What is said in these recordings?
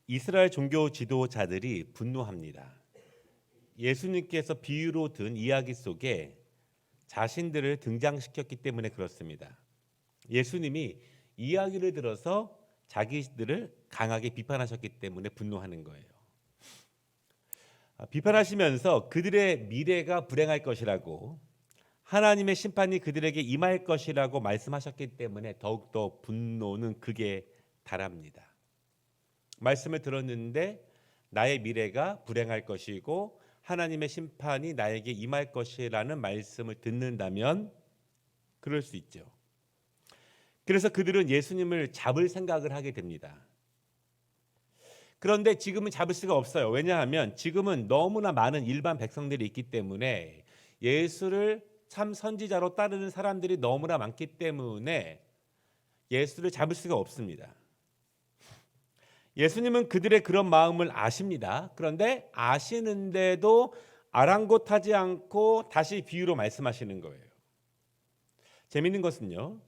이스라엘 종교 지도자들이 분노합니다. 예수님께서 비유로 든 이야기 속에 자신들을 등장시켰기 때문에 그렇습니다. 예수님이 이야기를 들어서 자기들을 강하게 비판하셨기 때문에 분노하는 거예요. 비판하시면서 그들의 미래가 불행할 것이라고, 하나님의 심판이 그들에게 임할 것이라고 말씀하셨기 때문에 더욱더 분노는 극에 달합니다. 말씀을 들었는데 나의 미래가 불행할 것이고 하나님의 심판이 나에게 임할 것이라는 말씀을 듣는다면 그럴 수 있죠. 그래서 그들은 예수님을 잡을 생각을 하게 됩니다. 그런데 지금은 잡을 수가 없어요. 왜냐하면 지금은 너무나 많은 일반 백성들이 있기 때문에, 예수를 참 선지자로 따르는 사람들이 너무나 많기 때문에 예수를 잡을 수가 없습니다. 예수님은 그들의 그런 마음을 아십니다. 그런데 아시는데도 아랑곳하지 않고 다시 비유로 말씀하시는 거예요. 재미있는 것은요,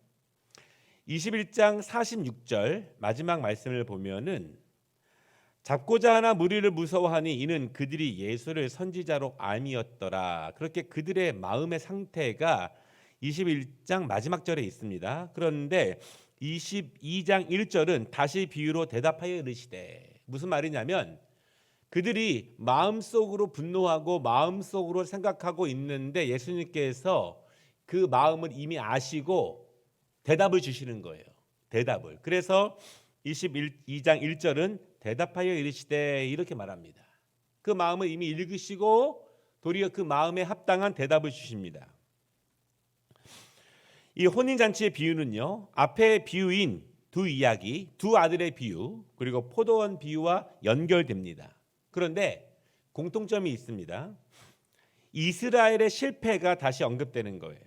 21장 46절 마지막 말씀을 보면은 잡고자 하나 무리를 무서워하니 이는 그들이 예수를 선지자로 알미었더라. 그렇게 그들의 마음의 상태가 21장 마지막 절에 있습니다. 그런데 22장 1절은 다시 비유로 대답하여 이르시되, 무슨 말이냐면 그들이 마음속으로 분노하고 마음속으로 생각하고 있는데 예수님께서 그 마음을 이미 아시고 대답을 주시는 거예요. 대답을. 그래서 22장 1절은 대답하여 이르시되 이렇게 말합니다. 그 마음을 이미 읽으시고 도리어 그 마음에 합당한 대답을 주십니다. 이 혼인잔치의 비유는요, 앞의 비유인 두 이야기, 두 아들의 비유, 그리고 포도원 비유와 연결됩니다. 그런데 공통점이 있습니다. 이스라엘의 실패가 다시 언급되는 거예요.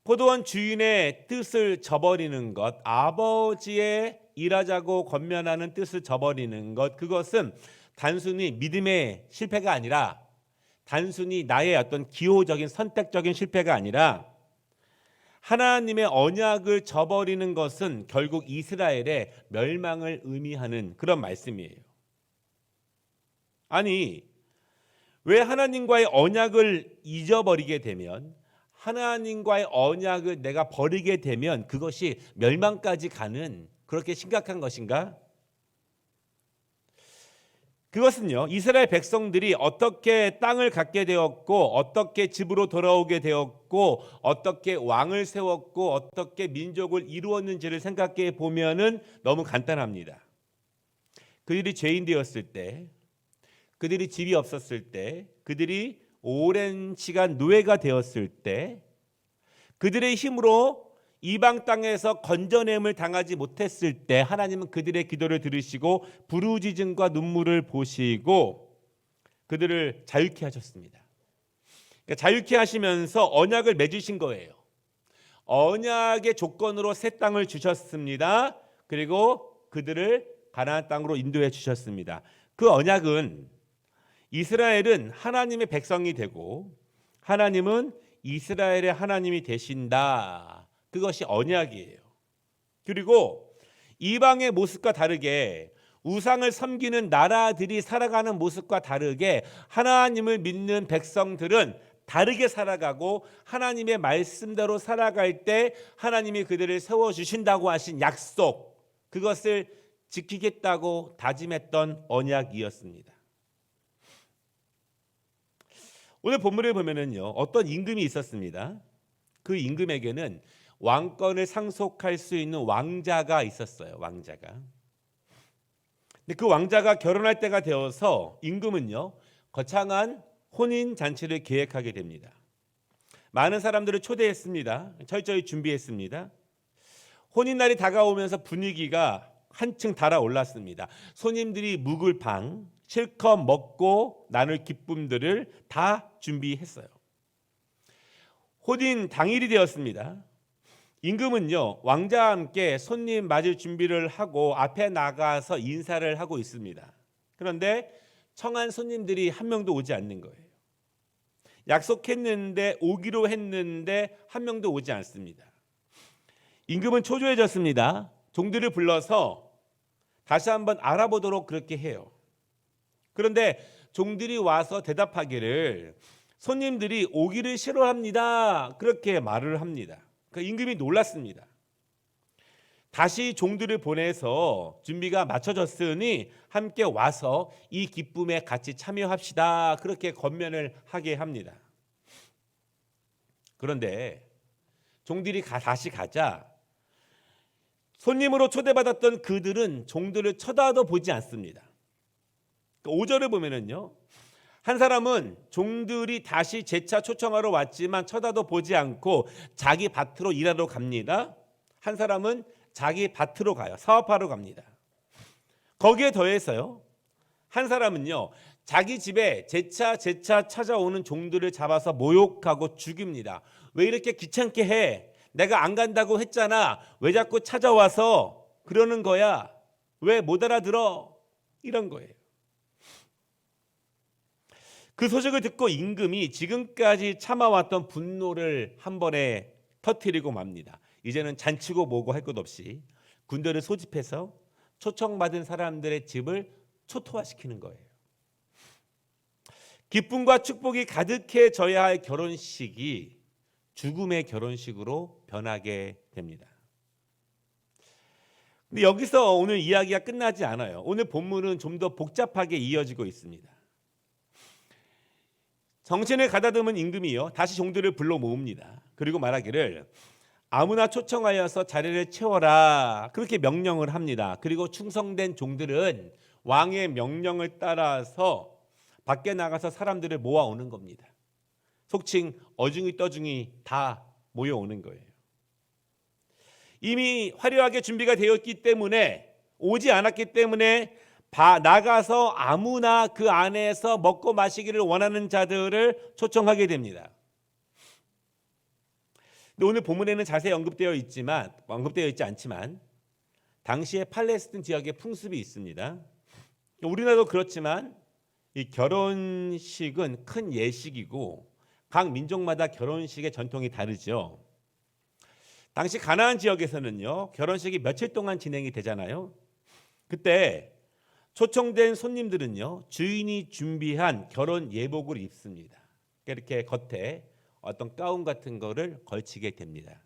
포도원 주인의 뜻을 저버리는 것, 아버지의 일하자고 권면하는 뜻을 저버리는 것, 그것은 단순히 믿음의 실패가 아니라, 단순히 나의 어떤 기호적인 선택적인 실패가 아니라, 하나님의 언약을 저버리는 것은 결국 이스라엘의 멸망을 의미하는 그런 말씀이에요. 아니, 왜 하나님과의 언약을 잊어버리게 되면, 하나님과의 언약을 내가 버리게 되면 그것이 멸망까지 가는 그렇게 심각한 것인가? 그것은요, 이스라엘 백성들이 어떻게 땅을 갖게 되었고, 어떻게 집으로 돌아오게 되었고, 어떻게 왕을 세웠고, 어떻게 민족을 이루었는지를 생각해 보면은 너무 간단합니다. 그들이 죄인 되었을 때, 그들이 집이 없었을 때, 그들이 오랜 시간 노예가 되었을 때, 그들의 힘으로 이방 땅에서 건져냄을 당하지 못했을 때 하나님은 그들의 기도를 들으시고 부르짖음과 눈물을 보시고 그들을 자유케 하셨습니다. 그러니까 자유케 하시면서 언약을 맺으신 거예요. 언약의 조건으로 새 땅을 주셨습니다. 그리고 그들을 가나안 땅으로 인도해 주셨습니다. 그 언약은 이스라엘은 하나님의 백성이 되고 하나님은 이스라엘의 하나님이 되신다. 그것이 언약이에요. 그리고 이방의 모습과 다르게, 우상을 섬기는 나라들이 살아가는 모습과 다르게 하나님을 믿는 백성들은 다르게 살아가고 하나님의 말씀대로 살아갈 때 하나님이 그들을 세워주신다고 하신 약속, 그것을 지키겠다고 다짐했던 언약이었습니다. 오늘 본문을 보면은요, 어떤 임금이 있었습니다. 그 임금에게는 왕권을 상속할 수 있는 왕자가 있었어요. 왕자가. 근데 그 왕자가 결혼할 때가 되어서 임금은요, 거창한 혼인 잔치를 계획하게 됩니다. 많은 사람들을 초대했습니다. 철저히 준비했습니다. 혼인 날이 다가오면서 분위기가 한층 달아올랐습니다. 손님들이 묵을 방, 실컷 먹고 나눌 기쁨들을 다 준비했어요. 혼인 당일이 되었습니다. 임금은요, 왕자와 함께 손님 맞을 준비를 하고 앞에 나가서 인사를 하고 있습니다. 그런데 청한 손님들이 한 명도 오지 않는 거예요. 약속했는데, 오기로 했는데 한 명도 오지 않습니다. 임금은 초조해졌습니다. 종들을 불러서 다시 한번 알아보도록 그렇게 해요. 그런데 종들이 와서 대답하기를 손님들이 오기를 싫어합니다. 그렇게 말을 합니다. 그러니까 임금이 놀랐습니다. 다시 종들을 보내서 준비가 마쳐졌으니 함께 와서 이 기쁨에 같이 참여합시다. 그렇게 권면을 하게 합니다. 그런데 종들이 다시 가자 손님으로 초대받았던 그들은 종들을 쳐다도 보지 않습니다. 5절을 보면은요. 한 사람은 종들이 다시 재차 초청하러 왔지만 쳐다도 보지 않고 자기 밭으로 일하러 갑니다. 한 사람은 자기 밭으로 가요. 사업하러 갑니다. 거기에 더해서요. 한 사람은요. 자기 집에 재차 찾아오는 종들을 잡아서 모욕하고 죽입니다. 왜 이렇게 귀찮게 해? 내가 안 간다고 했잖아. 왜 자꾸 찾아와서 그러는 거야? 왜 못 알아들어? 이런 거예요. 그 소식을 듣고 임금이 지금까지 참아왔던 분노를 한 번에 터뜨리고 맙니다. 이제는 잔치고 뭐고 할 것 없이 군대를 소집해서 초청받은 사람들의 집을 초토화시키는 거예요. 기쁨과 축복이 가득해져야 할 결혼식이 죽음의 결혼식으로 변하게 됩니다. 근데 여기서 오늘 이야기가 끝나지 않아요. 오늘 본문은 좀 더 복잡하게 이어지고 있습니다. 정신을 가다듬은 임금이요 다시 종들을 불러 모읍니다. 그리고 말하기를 아무나 초청하여서 자리를 채워라 그렇게 명령을 합니다. 그리고 충성된 종들은 왕의 명령을 따라서 밖에 나가서 사람들을 모아오는 겁니다. 속칭 어중이 떠중이 다 모여오는 거예요. 이미 화려하게 준비가 되었기 때문에 오지 않았기 때문에 나가서 아무나 그 안에서 먹고 마시기를 원하는 자들을 초청하게 됩니다. 근데 오늘 본문에는 자세히 언급되어 있지 않지만 당시의 팔레스틴 지역의 풍습이 있습니다. 우리나라도 그렇지만 이 결혼식은 큰 예식이고 각 민족마다 결혼식의 전통이 다르죠. 당시 가나안 지역에서는요 결혼식이 며칠 동안 진행이 되잖아요. 그때 초청된 손님들은요 주인이 준비한 결혼 예복을 입습니다. 이렇게 겉에 어떤 가운 같은 거를 걸치게 됩니다.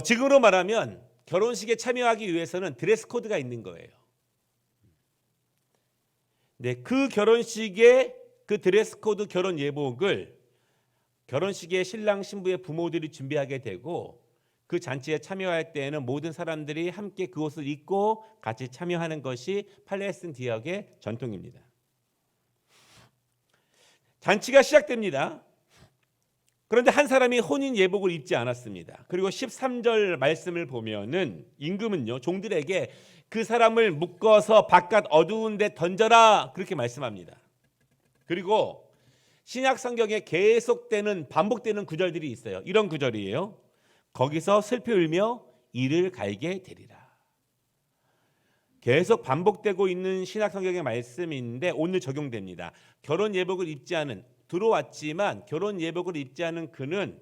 지금으로 말하면 결혼식에 참여하기 위해서는 드레스 코드가 있는 거예요. 네, 그 결혼식의 그 드레스 코드 결혼 예복을 결혼식에 신랑 신부의 부모들이 준비하게 되고 그 잔치에 참여할 때에는 모든 사람들이 함께 그 옷을 입고 같이 참여하는 것이 팔레스틴 지역의 전통입니다. 잔치가 시작됩니다. 그런데 한 사람이 혼인 예복을 입지 않았습니다. 그리고 13절 말씀을 보면은 임금은요 종들에게 그 사람을 묶어서 바깥 어두운 데 던져라 그렇게 말씀합니다. 그리고 신약 성경에 계속되는 반복되는 구절들이 있어요. 이런 구절이에요. 거기서 슬피 울며 이를 갈게 되리라. 계속 반복되고 있는 신약 성경의 말씀인데 오늘 적용됩니다. 결혼 예복을 입지 않은 들어왔지만 결혼 예복을 입지 않은 그는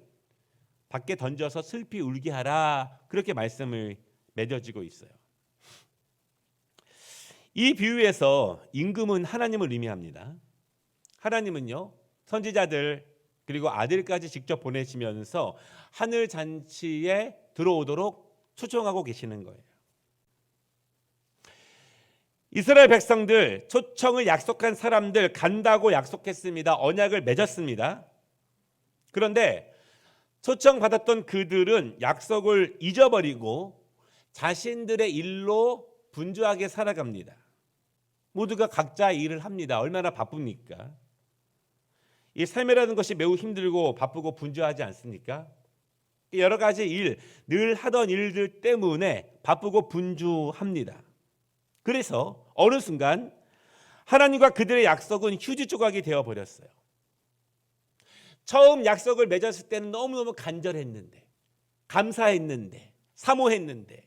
밖에 던져서 슬피 울게 하라. 그렇게 말씀을 맺어지고 있어요. 이 비유에서 임금은 하나님을 의미합니다. 하나님은요 선지자들 그리고 아들까지 직접 보내시면서 하늘 잔치에 들어오도록 초청하고 계시는 거예요. 이스라엘 백성들 초청을 약속한 사람들 간다고 약속했습니다. 언약을 맺었습니다. 그런데 초청받았던 그들은 약속을 잊어버리고 자신들의 일로 분주하게 살아갑니다. 모두가 각자 일을 합니다. 얼마나 바쁩니까? 이 삶이라는 것이 매우 힘들고 바쁘고 분주하지 않습니까? 여러 가지 늘 하던 일들 때문에 바쁘고 분주합니다. 그래서 어느 순간 하나님과 그들의 약속은 휴지 조각이 되어버렸어요. 처음 약속을 맺었을 때는 너무너무 간절했는데 감사했는데 사모했는데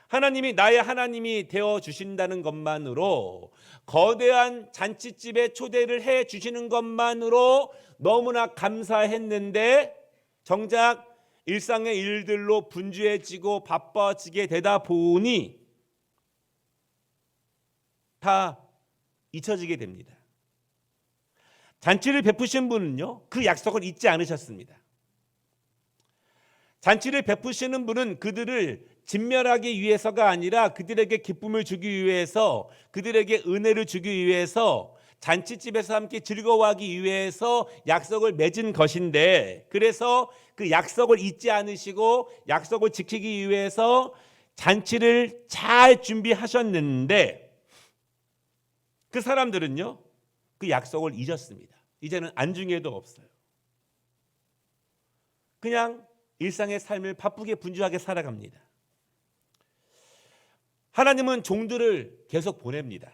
하나님이 나의 하나님이 되어주신다는 것만으로 거대한 잔치집에 초대를 해주시는 것만으로 너무나 감사했는데 정작 일상의 일들로 분주해지고 바빠지게 되다 보니 다 잊혀지게 됩니다. 잔치를 베푸신 분은요, 그 약속을 잊지 않으셨습니다. 잔치를 베푸시는 분은 그들을 진멸하기 위해서가 아니라 그들에게 기쁨을 주기 위해서, 그들에게 은혜를 주기 위해서, 잔치집에서 함께 즐거워하기 위해서 약속을 맺은 것인데, 그래서 그 약속을 잊지 않으시고 약속을 지키기 위해서 잔치를 잘 준비하셨는데, 그 사람들은요, 그 약속을 잊었습니다. 이제는 안중에도 없어요. 그냥 일상의 삶을 바쁘게 분주하게 살아갑니다. 하나님은 종들을 계속 보냅니다.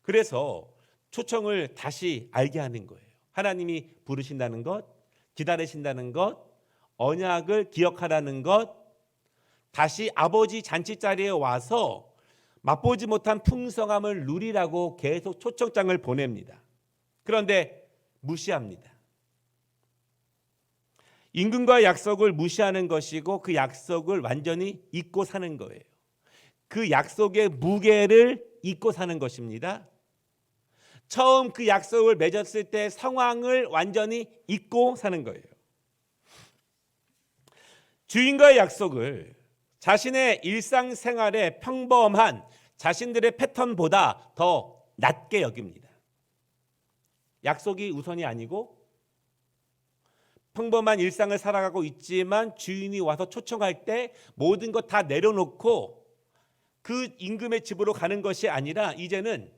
그래서 초청을 다시 알게 하는 거예요. 하나님이 부르신다는 것, 기다리신다는 것, 언약을 기억하라는 것, 다시 아버지 잔치자리에 와서 맛보지 못한 풍성함을 누리라고 계속 초청장을 보냅니다. 그런데 무시합니다. 임금과 약속을 무시하는 것이고 그 약속을 완전히 잊고 사는 거예요. 그 약속의 무게를 잊고 사는 것입니다. 처음 그 약속을 맺었을 때 상황을 완전히 잊고 사는 거예요. 주인과의 약속을 자신의 일상생활의 평범한 자신들의 패턴보다 더 낮게 여깁니다. 약속이 우선이 아니고 평범한 일상을 살아가고 있지만 주인이 와서 초청할 때 모든 것 다 내려놓고 그 임금의 집으로 가는 것이 아니라 이제는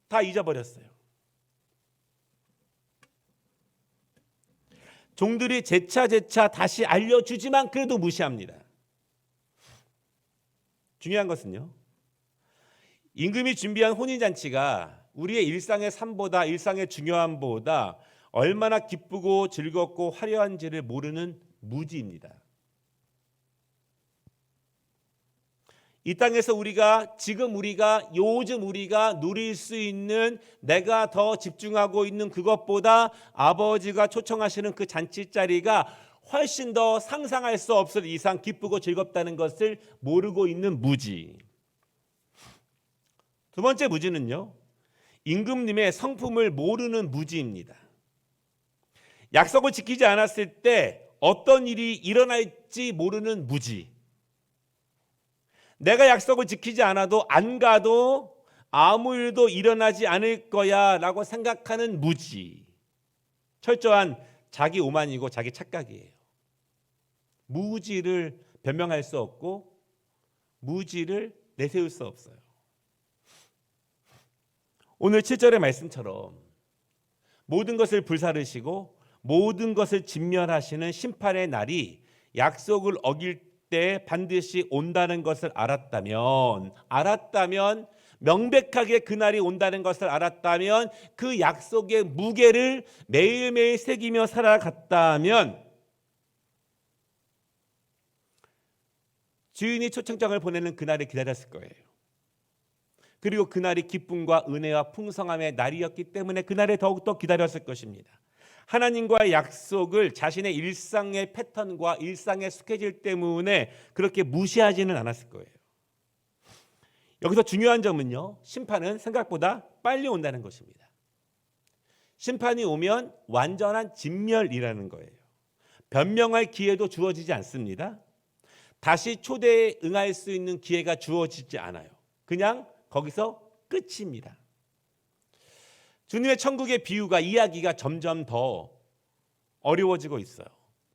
다 잊어버렸어요. 종들이 재차 다시 알려주지만 그래도 무시합니다. 중요한 것은요, 임금이 준비한 혼인잔치가 우리의 일상의 삶보다, 일상의 중요함보다 얼마나 기쁘고 즐겁고 화려한지를 모르는 무지입니다. 이 땅에서 요즘 우리가 누릴 수 있는, 내가 더 집중하고 있는 그것보다 아버지가 초청하시는 그 잔치자리가 훨씬 더 상상할 수 없을 이상 기쁘고 즐겁다는 것을 모르고 있는 무지. 두 번째 무지는요, 임금님의 성품을 모르는 무지입니다. 약속을 지키지 않았을 때 어떤 일이 일어날지 모르는 무지. 내가 약속을 지키지 않아도 안 가도 아무 일도 일어나지 않을 거야 라고 생각하는 무지. 철저한 자기 오만이고 자기 착각이에요. 무지를 변명할 수 없고 무지를 내세울 수 없어요. 오늘 7절의 말씀처럼 모든 것을 불사르시고 모든 것을 진멸하시는 심판의 날이 약속을 어길 때 반드시 온다는 것을 알았다면, 명백하게 그날이 온다는 것을 알았다면, 그 약속의 무게를 매일매일 새기며 살아갔다면, 주인이 초청장을 보내는 그날을 기다렸을 거예요. 그리고 그날이 기쁨과 은혜와 풍성함의 날이었기 때문에 그날에 더욱더 기다렸을 것입니다. 하나님과의 약속을 자신의 일상의 패턴과 일상의 스케줄 때문에 그렇게 무시하지는 않았을 거예요. 여기서 중요한 점은요, 심판은 생각보다 빨리 온다는 것입니다. 심판이 오면 완전한 진멸이라는 거예요. 변명할 기회도 주어지지 않습니다. 다시 초대에 응할 수 있는 기회가 주어지지 않아요. 그냥 거기서 끝입니다. 주님의 천국의 비유가, 이야기가 점점 더 어려워지고 있어요.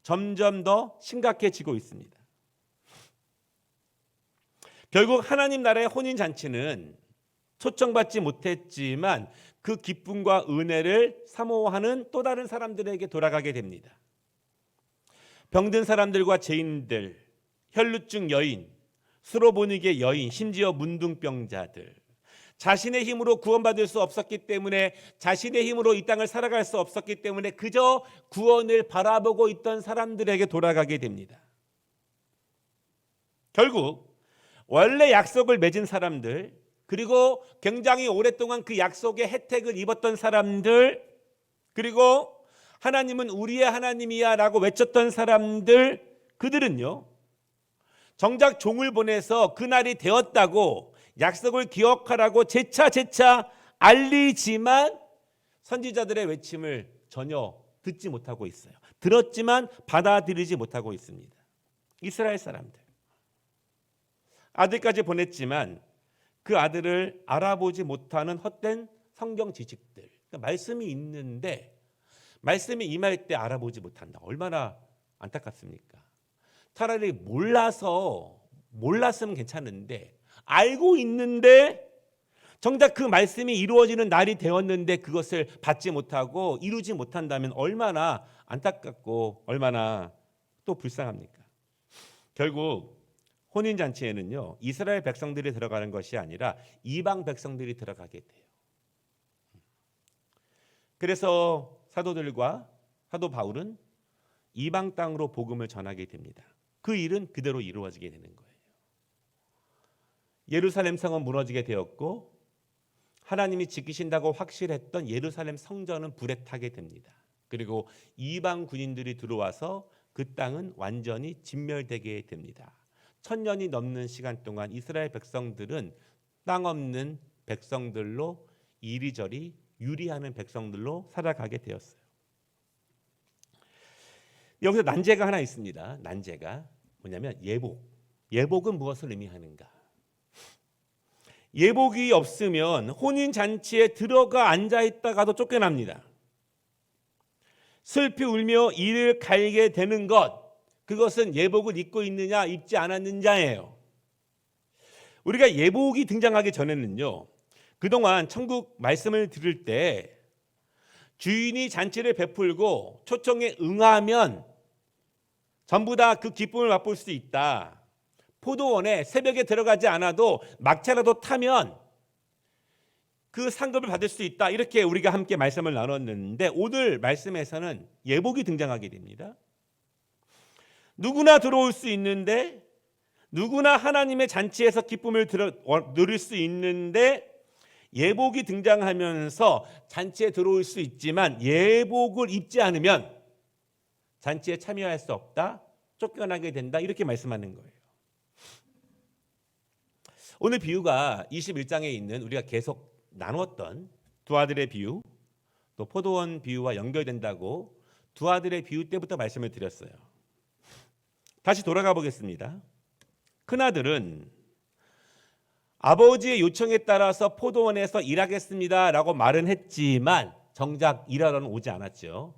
점점 더 심각해지고 있습니다. 결국 하나님 나라의 혼인잔치는 초청받지 못했지만 그 기쁨과 은혜를 사모하는 또 다른 사람들에게 돌아가게 됩니다. 병든 사람들과 죄인들, 혈루증 여인, 수로보니게 여인, 심지어 문둥병자들, 자신의 힘으로 구원받을 수 없었기 때문에, 자신의 힘으로 이 땅을 살아갈 수 없었기 때문에 그저 구원을 바라보고 있던 사람들에게 돌아가게 됩니다. 결국 원래 약속을 맺은 사람들, 그리고 굉장히 오랫동안 그 약속의 혜택을 입었던 사람들, 그리고 하나님은 우리의 하나님이야 라고 외쳤던 사람들, 그들은요 정작 종을 보내서 그날이 되었다고 약속을 기억하라고 재차 알리지만 선지자들의 외침을 전혀 듣지 못하고 있어요. 들었지만 받아들이지 못하고 있습니다. 이스라엘 사람들. 아들까지 보냈지만 그 아들을 알아보지 못하는 헛된 성경 지식들. 그러니까 말씀이 있는데 말씀이 임할 때 알아보지 못한다. 얼마나 안타깝습니까? 차라리 몰랐으면 괜찮은데 알고 있는데 정작 그 말씀이 이루어지는 날이 되었는데 그것을 받지 못하고 이루지 못한다면 얼마나 안타깝고 얼마나 또 불쌍합니까? 결국 혼인잔치에는요, 이스라엘 백성들이 들어가는 것이 아니라 이방 백성들이 들어가게 돼요. 그래서 사도들과 사도 바울은 이방 땅으로 복음을 전하게 됩니다. 그 일은 그대로 이루어지게 되는 거예요. 예루살렘 성은 무너지게 되었고 하나님이 지키신다고 확실했던 예루살렘 성전은 불에 타게 됩니다. 그리고 이방 군인들이 들어와서 그 땅은 완전히 진멸되게 됩니다. 1000년이 넘는 시간 동안 이스라엘 백성들은 땅 없는 백성들로 이리저리 유리하는 백성들로 살아가게 되었어요. 여기서 난제가 하나 있습니다. 난제가 뭐냐면 예복. 예복은 무엇을 의미하는가? 예복이 없으면 혼인잔치에 들어가 앉아있다가도 쫓겨납니다. 슬피 울며 이를 갈게 되는 것, 그것은 예복을 입고 있느냐 입지 않았느냐예요. 우리가 예복이 등장하기 전에는요, 그동안 천국 말씀을 들을 때 주인이 잔치를 베풀고 초청에 응하면 전부 다 그 기쁨을 맛볼 수 있다. 포도원에 새벽에 들어가지 않아도 막차라도 타면 그 상급을 받을 수 있다. 이렇게 우리가 함께 말씀을 나눴는데 오늘 말씀에서는 예복이 등장하게 됩니다. 누구나 들어올 수 있는데, 누구나 하나님의 잔치에서 기쁨을 누릴 수 있는데 예복이 등장하면서 잔치에 들어올 수 있지만 예복을 입지 않으면 잔치에 참여할 수 없다, 쫓겨나게 된다, 이렇게 말씀하는 거예요. 오늘 비유가 21장에 있는 우리가 계속 나눴던 두 아들의 비유, 또 포도원 비유와 연결된다고 두 아들의 비유 때부터 말씀을 드렸어요. 다시 돌아가 보겠습니다. 큰아들은 아버지의 요청에 따라서 포도원에서 일하겠습니다 라고 말은 했지만 정작 일하러는 오지 않았죠.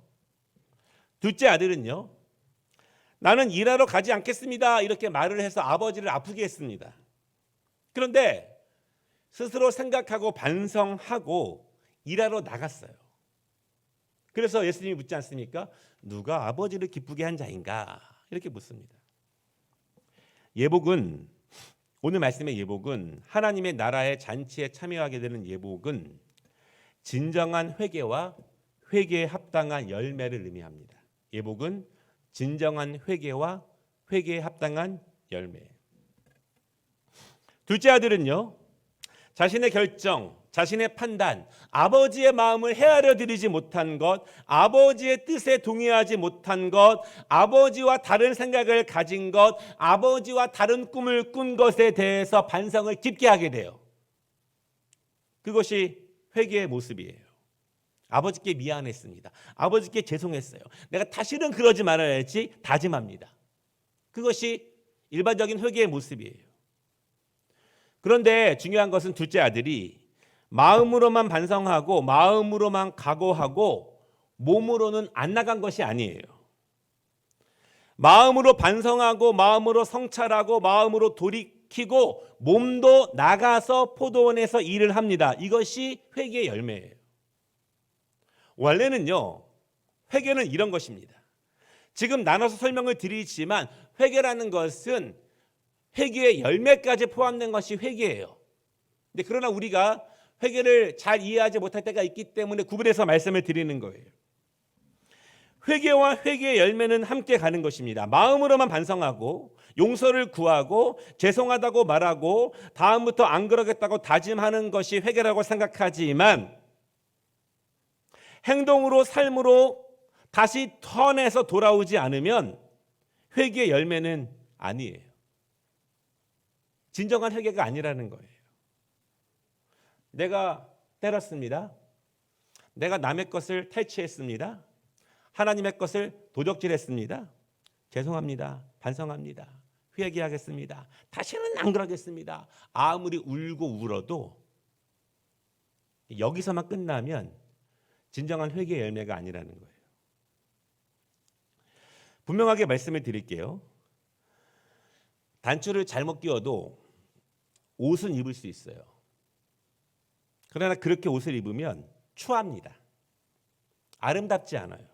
둘째 아들은요, 나는 일하러 가지 않겠습니다 이렇게 말을 해서 아버지를 아프게 했습니다. 그런데 스스로 생각하고 반성하고 일하러 나갔어요. 그래서 예수님이 묻지 않습니까? 누가 아버지를 기쁘게 한 자인가? 이렇게 묻습니다. 예복은, 오늘 말씀의 예복은, 하나님의 나라의 잔치에 참여하게 되는 예복은 진정한 회개와 회개에 합당한 열매를 의미합니다. 예복은 진정한 회개와 회개에 합당한 열매. 둘째 아들은요, 자신의 결정, 자신의 판단, 아버지의 마음을 헤아려 드리지 못한 것, 아버지의 뜻에 동의하지 못한 것, 아버지와 다른 생각을 가진 것, 아버지와 다른 꿈을 꾼 것에 대해서 반성을 깊게 하게 돼요. 그것이 회개의 모습이에요. 아버지께 미안했습니다. 아버지께 죄송했어요. 내가 다시는 그러지 말아야지 다짐합니다. 그것이 일반적인 회개의 모습이에요. 그런데 중요한 것은 둘째 아들이 마음으로만 반성하고 마음으로만 각오하고 몸으로는 안 나간 것이 아니에요. 마음으로 반성하고 마음으로 성찰하고 마음으로 돌이키고 몸도 나가서 포도원에서 일을 합니다. 이것이 회개의 열매예요. 원래는요, 회개는 이런 것입니다. 지금 나눠서 설명을 드리지만 회개라는 것은 회개의 열매까지 포함된 것이 회개예요. 근데 그러나 우리가 회개를 잘 이해하지 못할 때가 있기 때문에 구분해서 말씀을 드리는 거예요. 회개와 회개의 열매는 함께 가는 것입니다. 마음으로만 반성하고 용서를 구하고 죄송하다고 말하고 다음부터 안 그러겠다고 다짐하는 것이 회개라고 생각하지만 행동으로, 삶으로 다시 턴해서 돌아오지 않으면 회개의 열매는 아니에요. 진정한 회개가 아니라는 거예요. 내가 때렸습니다. 내가 남의 것을 탈취했습니다. 하나님의 것을 도적질했습니다. 죄송합니다. 반성합니다. 회개하겠습니다. 다시는 안 그러겠습니다. 아무리 울고 울어도 여기서만 끝나면 진정한 회개의 열매가 아니라는 거예요. 분명하게 말씀을 드릴게요. 단추를 잘못 끼워도 옷은 입을 수 있어요. 그러나 그렇게 옷을 입으면 추합니다. 아름답지 않아요.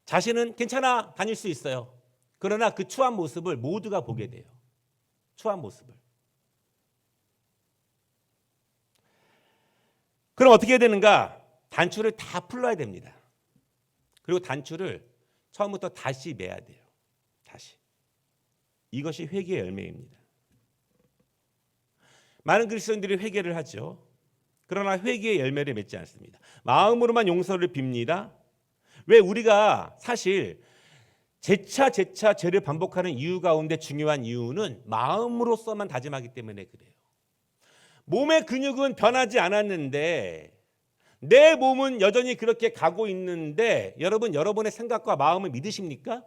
자신은 괜찮아 다닐 수 있어요. 그러나 그 추한 모습을 모두가 보게 돼요. 추한 모습을. 그럼 어떻게 해야 되는가? 단추를 다 풀어야 됩니다. 그리고 단추를 처음부터 다시 매야 돼요. 다시. 이것이 회개의 열매입니다. 많은 그리스도인들이 회개를 하죠. 그러나 회개의 열매를 맺지 않습니다. 마음으로만 용서를 빕니다. 왜? 우리가 사실 재차 죄를 반복하는 이유 가운데 중요한 이유는 마음으로서만 다짐하기 때문에 그래요. 몸의 근육은 변하지 않았는데 내 몸은 여전히 그렇게 가고 있는데 여러분의 생각과 마음을 믿으십니까?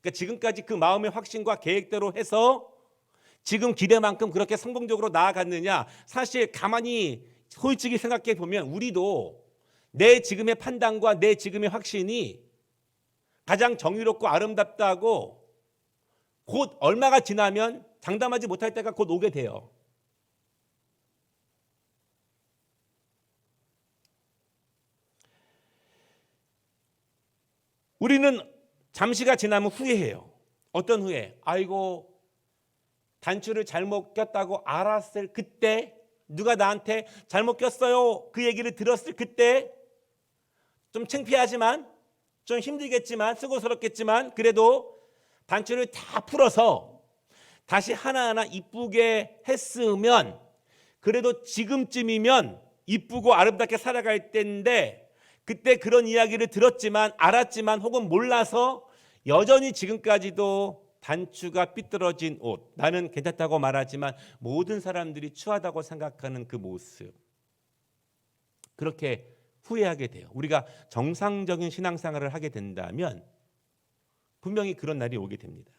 그러니까 지금까지 그 마음의 확신과 계획대로 해서 지금 기대만큼 그렇게 성공적으로 나아갔느냐? 사실 가만히 솔직히 생각해 보면 우리도 내 지금의 판단과 내 지금의 확신이 가장 정의롭고 아름답다고 곧 얼마가 지나면 장담하지 못할 때가 곧 오게 돼요. 우리는 잠시가 지나면 후회해요. 어떤 후회? 아이고 단추를 잘못 꼈다고 알았을 그때, 누가 나한테 잘못 꼈어요 그 얘기를 들었을 그때 좀 창피하지만 좀 힘들겠지만 수고스럽겠지만 그래도 단추를 다 풀어서 다시 하나하나 이쁘게 했으면 그래도 지금쯤이면 이쁘고 아름답게 살아갈 때인데 그때 그런 이야기를 들었지만 알았지만 혹은 몰라서 여전히 지금까지도 단추가 삐뚤어진 옷, 나는 괜찮다고 말하지만 모든 사람들이 추하다고 생각하는 그 모습, 그렇게 후회하게 돼요. 우리가 정상적인 신앙생활을 하게 된다면 분명히 그런 날이 오게 됩니다.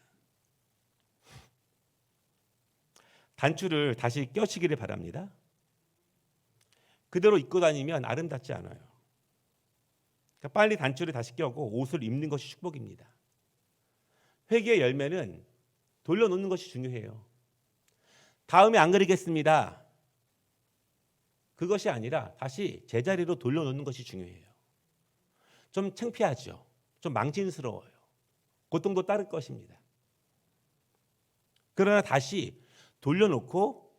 단추를 다시 껴시기를 바랍니다. 그대로 입고 다니면 아름답지 않아요. 그러니까 빨리 단추를 다시 껴고 옷을 입는 것이 축복입니다. 회개의 열매는 돌려놓는 것이 중요해요. 다음에 안 그러겠습니다. 그것이 아니라 다시 제자리로 돌려놓는 것이 중요해요. 좀 창피하죠. 좀 망신스러워요. 고통도 따를 것입니다. 그러나 다시 돌려놓고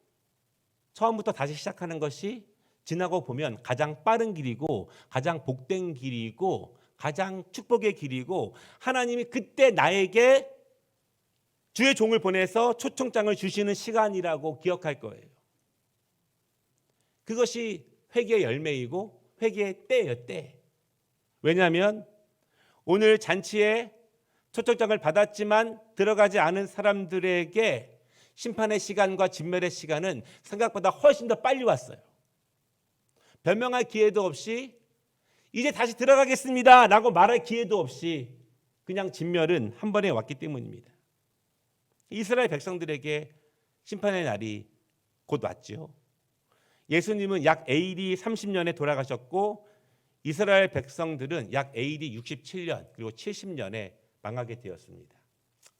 처음부터 다시 시작하는 것이 지나고 보면 가장 빠른 길이고 가장 복된 길이고 가장 축복의 길이고 하나님이 그때 나에게 주의 종을 보내서 초청장을 주시는 시간이라고 기억할 거예요. 그것이 회개의 열매이고 회개의 때예요, 때. 왜냐하면 오늘 잔치에 초청장을 받았지만 들어가지 않은 사람들에게 심판의 시간과 진멸의 시간은 생각보다 훨씬 더 빨리 왔어요. 변명할 기회도 없이 이제 다시 들어가겠습니다 라고 말할 기회도 없이 그냥 진멸은 한 번에 왔기 때문입니다. 이스라엘 백성들에게 심판의 날이 곧 왔죠. 예수님은 약 AD 30년에 돌아가셨고 이스라엘 백성들은 약 AD 67년 그리고 70년에 망하게 되었습니다.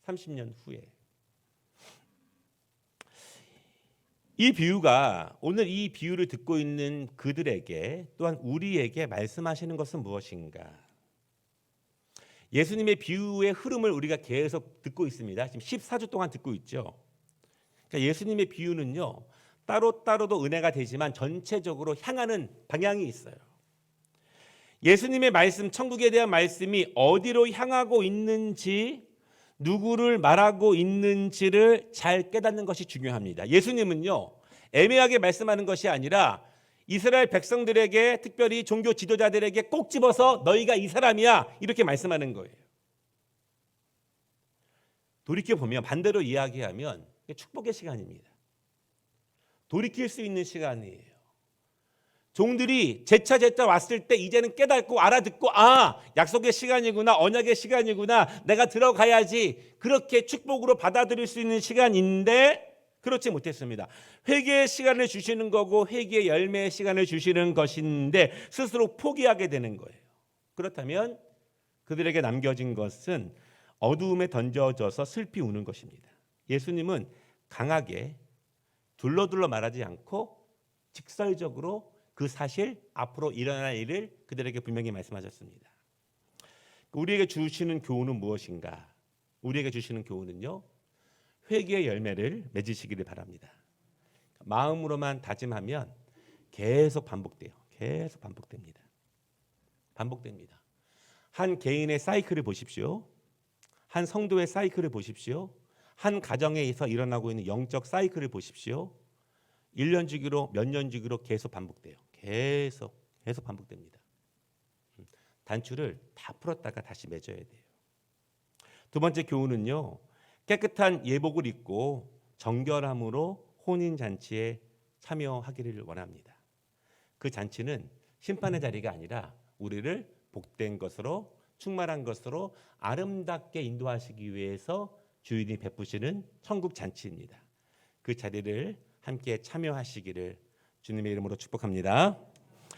30년 후에. 이 비유가 오늘 이 비유를 듣고 있는 그들에게 또한 우리에게 말씀하시는 것은 무엇인가? 예수님의 비유의 흐름을 우리가 계속 듣고 있습니다. 지금 14주 동안 듣고 있죠. 그러니까 예수님의 비유는요. 따로따로도 은혜가 되지만 전체적으로 향하는 방향이 있어요. 예수님의 말씀, 천국에 대한 말씀이 어디로 향하고 있는지 누구를 말하고 있는지를 잘 깨닫는 것이 중요합니다. 예수님은요. 애매하게 말씀하는 것이 아니라 이스라엘 백성들에게 특별히 종교 지도자들에게 꼭 집어서 너희가 이 사람이야 이렇게 말씀하는 거예요. 돌이켜보면 반대로 이야기하면 축복의 시간입니다. 돌이킬 수 있는 시간이에요. 종들이 제차 왔을 때 이제는 깨닫고 알아듣고 약속의 시간이구나, 언약의 시간이구나, 내가 들어가야지, 그렇게 축복으로 받아들일 수 있는 시간인데 그렇지 못했습니다. 회개의 시간을 주시는 거고 회개의 열매의 시간을 주시는 것인데 스스로 포기하게 되는 거예요. 그렇다면 그들에게 남겨진 것은 어두움에 던져져서 슬피 우는 것입니다. 예수님은 강하게 둘러둘러 말하지 않고 직설적으로 그 사실, 앞으로 일어날 일을 그들에게 분명히 말씀하셨습니다. 우리에게 주시는 교훈은 무엇인가? 우리에게 주시는 교훈은요, 회개의 열매를 맺으시기를 바랍니다. 마음으로만 다짐하면 계속 반복돼요. 계속 반복됩니다. 반복됩니다. 한 개인의 사이클을 보십시오. 한 성도의 사이클을 보십시오. 한 가정에서 일어나고 있는 영적 사이클을 보십시오. 1년 주기로 몇 년 주기로 계속 반복돼요. 계속 반복됩니다. 단추를 다 풀었다가 다시 맺어야 돼요. 두 번째 교훈은요, 깨끗한 예복을 입고 정결함으로 혼인 잔치에 참여하기를 원합니다. 그 잔치는 심판의 자리가 아니라 우리를 복된 것으로, 충만한 것으로 아름답게 인도하시기 위해서 주인이 베푸시는 천국 잔치입니다. 그 자리를 함께 참여하시기를 주님의 이름으로 축복합니다.